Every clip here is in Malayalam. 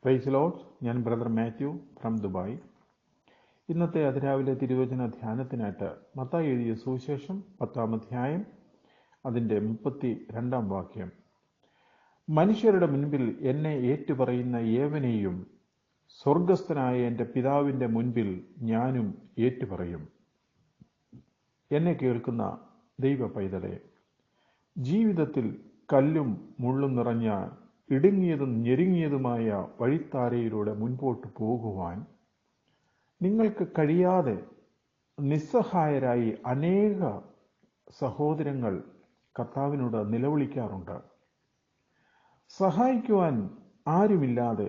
Price lord. ഞാൻ ബ്രദർ മാത്യു ഫ്രം ദുബായ്. ഇന്നത്തെ അതിരാവിലെ തിരുവചന ധ്യാനത്തിനായിട്ട് മത്തായി എഴുതിയ സുവിശേഷം 10-ാം അധ്യായം അതിൻ്റെ 32-ാം വാക്യം. മനുഷ്യരുടെ മുൻപിൽ എന്നെ ഏറ്റുപറയുന്ന ഏവനെയും സ്വർഗസ്ഥനായ എൻ്റെ പിതാവിൻ്റെ മുൻപിൽ ഞാനും ഏറ്റുപറയും. എന്നെ കേൾക്കുന്ന ദൈവ പൈതലെ, ജീവിതത്തിൽ കല്ലും മുള്ളും നിറഞ്ഞ ഇടുങ്ങിയതും ഞെരുങ്ങിയതുമായ വഴിത്താരയിലൂടെ മുൻപോട്ട് പോകുവാൻ നിങ്ങൾക്ക് കഴിയാതെ നിസ്സഹായരായി അനേക സഹോദരങ്ങൾ കർത്താവിനോട് നിലവിളിക്കാറുണ്ട്. സഹായിക്കുവാൻ ആരുമില്ലാതെ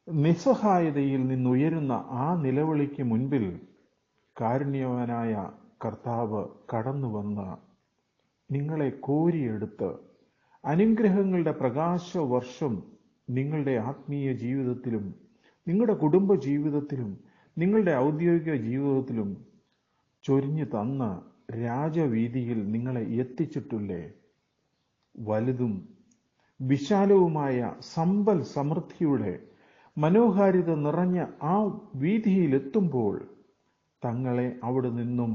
നിസ്സഹായതയിൽ നിന്നുയരുന്ന ആ നിലവിളിക്ക് മുൻപിൽ കാരുണ്യവാനായ കർത്താവ് കടന്നു വന്ന് നിങ്ങളെ കോരിയെടുത്ത് അനുഗ്രഹങ്ങളുടെ പ്രകാശവർഷം നിങ്ങളുടെ ആത്മീയ ജീവിതത്തിലും നിങ്ങളുടെ കുടുംബ ജീവിതത്തിലും നിങ്ങളുടെ ഔദ്യോഗിക ജീവിതത്തിലും ചൊരിഞ്ഞു തന്ന് രാജവീതിയിൽ നിങ്ങളെ എത്തിച്ചിട്ടില്ലേ? വലുതും വിശാലവുമായ സമ്പൽ സമൃദ്ധിയുടെ മനോഹാരിത നിറഞ്ഞ ആ വീതിയിലെത്തുമ്പോൾ തങ്ങളെ അവിടെ നിന്നും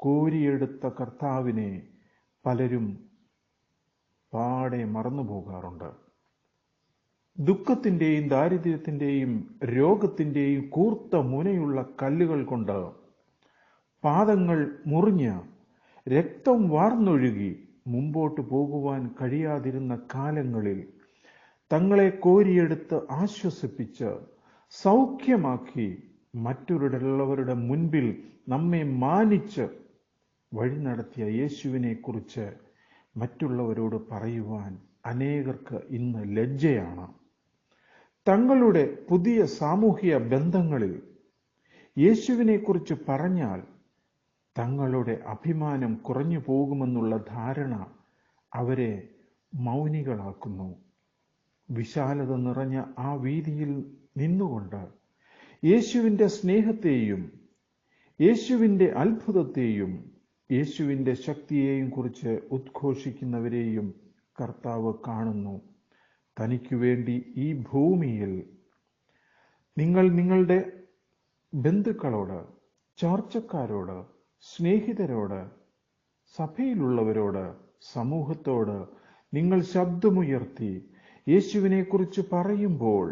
കോരിയെടുത്ത കർത്താവിനെ പലരും പാടെ മറന്നുപോകാറുണ്ട്. ദുഃഖത്തിൻ്റെയും ദാരിദ്ര്യത്തിൻ്റെയും രോഗത്തിൻ്റെയും കൂർത്ത മുനയുള്ള കല്ലുകൾ കൊണ്ട് പാദങ്ങൾ മുറിഞ്ഞ് രക്തം വാർന്നൊഴുകി മുമ്പോട്ട് പോകുവാൻ കഴിയാതിരുന്ന കാലങ്ങളിൽ തങ്ങളെ കോരിയെടുത്ത് ആശ്വസിപ്പിച്ച് സൗഖ്യമാക്കി മറ്റുള്ളവരുടെ മുൻപിൽ നമ്മെ മാനിച്ച് വഴി നടത്തിയ യേശുവിനെ കുറിച്ച് മറ്റുള്ളവരോട് പറയുവാൻ അനേകർക്ക് ഇന്ന് ലജ്ജയാണ്. തങ്ങളുടെ പുതിയ സാമൂഹിക ബന്ധങ്ങളിൽ യേശുവിനെ കുറിച്ച് പറഞ്ഞാൽ തങ്ങളുടെ അഭിമാനം കുറഞ്ഞു പോകുമെന്നുള്ള ധാരണ അവരെ മൗനികളാക്കുന്നു. വിശാലത നിറഞ്ഞ ആ വീതിയിൽ നിന്നുകൊണ്ട് യേശുവിൻ്റെ സ്നേഹത്തെയും യേശുവിൻ്റെ അത്ഭുതത്തെയും യേശുവിൻ്റെ ശക്തിയെയും കുറിച്ച് ഉദ്ഘോഷിക്കുന്നവരെയും കർത്താവ് കാണുന്നു. തനിക്കു വേണ്ടി ഈ ഭൂമിയിൽ നിങ്ങൾ നിങ്ങളുടെ ബന്ധുക്കളോട്, ചാർച്ചക്കാരോട്, സ്നേഹിതരോട്, സഭയിലുള്ളവരോട്, സമൂഹത്തോട് നിങ്ങൾ ശബ്ദമുയർത്തി യേശുവിനെ കുറിച്ച് പറയുമ്പോൾ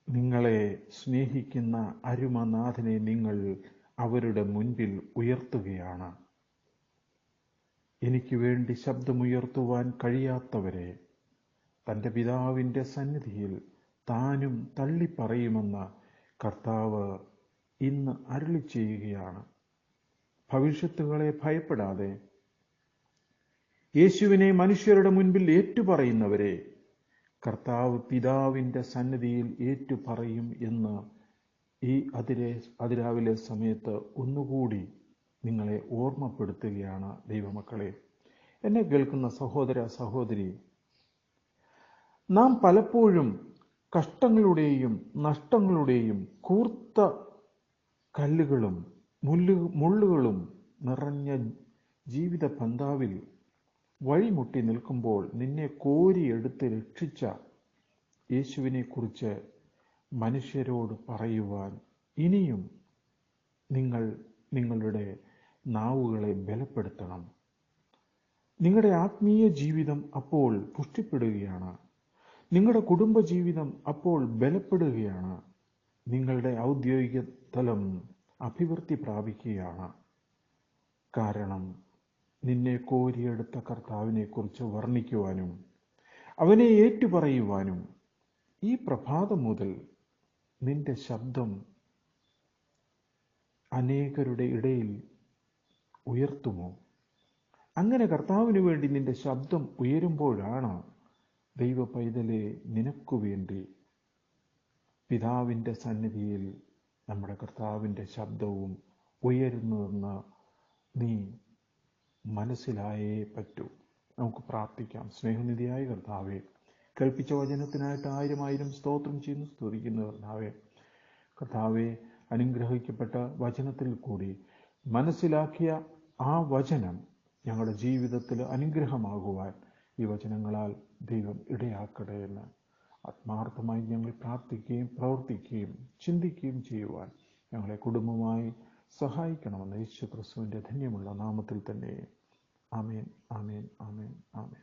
നിങ്ങളെ സ്നേഹിക്കുന്ന അരുമനാഥനെ നിങ്ങൾ അവരുടെ മുൻപിൽ ഉയർത്തുകയാണ്. എനിക്ക് വേണ്ടി ശബ്ദമുയർത്തുവാൻ കഴിയാത്തവരെ തൻ്റെ പിതാവിൻ്റെ സന്നിധിയിൽ താനും തള്ളിപ്പറയുമെന്ന് കർത്താവ് ഇന്ന് അരുളി ചെയ്യുകയാണ്. ഭവിഷ്യത്തുകളെ ഭയപ്പെടാതെ യേശുവിനെ മനുഷ്യരുടെ മുൻപിൽ ഏറ്റുപറയുന്നവരെ കർത്താവ് പിതാവിൻ്റെ സന്നിധിയിൽ ഏറ്റുപറയും എന്ന് ഈ അതിരാവിലെ സമയത്ത് ഒന്നുകൂടി നിങ്ങളെ ഓർമ്മപ്പെടുത്തുകയാണ് ദൈവമക്കളെ. എന്നെ കേൾക്കുന്ന സഹോദര സഹോദരി, നാം പലപ്പോഴും കഷ്ടങ്ങളുടെയും നഷ്ടങ്ങളുടെയും കൂർത്ത കല്ലുകളും മുള്ളുകളും നിറഞ്ഞ ജീവിത പന്താവിൽ വഴിമുട്ടി നിൽക്കുമ്പോൾ നിന്നെ കോരിയെടുത്ത് രക്ഷിച്ച യേശുവിനെ കുറിച്ച് മനുഷ്യരോട് പറയുവാൻ ഇനിയും നിങ്ങൾ നിങ്ങളുടെ നാവുകളെ ബലപ്പെടുത്തണം. നിങ്ങളുടെ ആത്മീയ ജീവിതം അപ്പോൾ പുഷ്ടിപ്പെടുകയാണ്. നിങ്ങളുടെ കുടുംബ ജീവിതം അപ്പോൾ ബലപ്പെടുകയാണ്. നിങ്ങളുടെ ഔദ്യോഗിക തലം അഭിവൃദ്ധി പ്രാപിക്കുകയാണ്. കാരണം നിന്നെ കോരിയെടുത്ത കർത്താവിനെ കുറിച്ച് വർണ്ണിക്കുവാനും അവനെ ഏറ്റുപറയുവാനും ഈ പ്രഭാതം മുതൽ നിന്റെ ശബ്ദം അനേകരുടെ ഇടയിൽ ഉയർത്തുമോ? അങ്ങനെ കർത്താവിന് വേണ്ടി നിന്റെ ശബ്ദം ഉയരുമ്പോഴാണ് ദൈവ പൈതലെ നിനക്കു വേണ്ടി പിതാവിൻ്റെ സന്നിധിയിൽ നമ്മുടെ കർത്താവിൻ്റെ ശബ്ദവും ഉയരുന്നതെന്ന് നീ മനസ്സിലായേ പറ്റൂ. നമുക്ക് പ്രാർത്ഥിക്കാം. സ്നേഹനിധിയായ കർത്താവേ, കേൾപ്പിച്ച വചനത്തിനായിട്ട് 1000 സ്തോത്രം ചെയ്യുന്നു, സ്തുതിക്കുന്നു കർത്താവേ. അനുഗ്രഹിക്കപ്പെട്ട വചനത്തിൽ കൂടി മനസ്സിലാക്കിയ ആ വചനം ഞങ്ങളുടെ ജീവിതത്തിൽ അനുഗ്രഹമാകുവാൻ ഈ വചനങ്ങളാൽ ദൈവം ഇടയാക്കട്ടെ എന്ന് ആത്മാർത്ഥമായി ഞങ്ങൾ പ്രാർത്ഥിക്കുകയും പ്രവർത്തിക്കുകയും ചിന്തിക്കുകയും ചെയ്യുവാൻ ഞങ്ങളെ കുടുംബമായി സഹായിക്കണമെന്ന് യേശു ക്രിസ്തുവിൻ്റെ ധന്യമുള്ള നാമത്തിൽ തന്നെ. ആമേൻ, ആമേൻ, ആമേൻ, ആമേൻ.